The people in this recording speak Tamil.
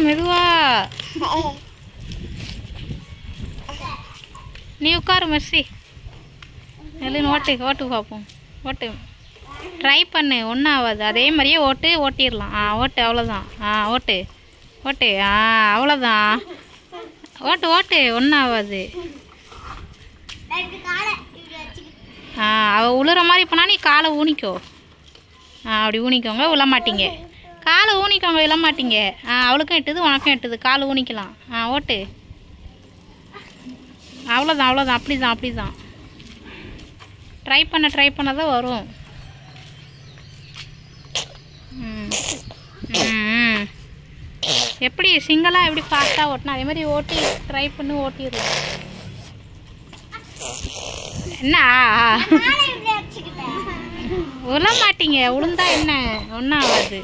மெதுவா நீ உட்காரு மெர்சி. நெல்லுன்னு ஓட்டு பார்ப்போம். ஓட்டு ட்ரை பண்ணு, ஒன்றும் ஆகாது. அதே மாதிரியே ஓட்டிடலாம். ஓட்டு, அவ்வளோதான். ஓட்டு அவ்வளோதான். ஓட்டு ஒன்றும் ஆகாது. அவள் உழுற மாதிரி போனால் நீ காலை ஊனிக்கோ. அப்படி ஊனிக்கோங்க, விழ மாட்டீங்க. காலை ஊனிக்கோங்க, விழ மாட்டீங்க. அவளுக்கும் எட்டுது, உனக்கும் எட்டுது. காலை ஊனிக்கலாம். ஓட்டு, அவ்வளோதான். அப்படிதான். ட்ரை பண்ண தான் வரும். எப்படி சிங்கிளாக எப்படி ஃபாஸ்ட்டாக ஓட்டினா அதே மாதிரி ட்ரை பண்ணி ஓட்டிடலாம். என்ன விழ மாட்டீங்க, உளுந்தா என்ன ஒன்றும் ஆகாது.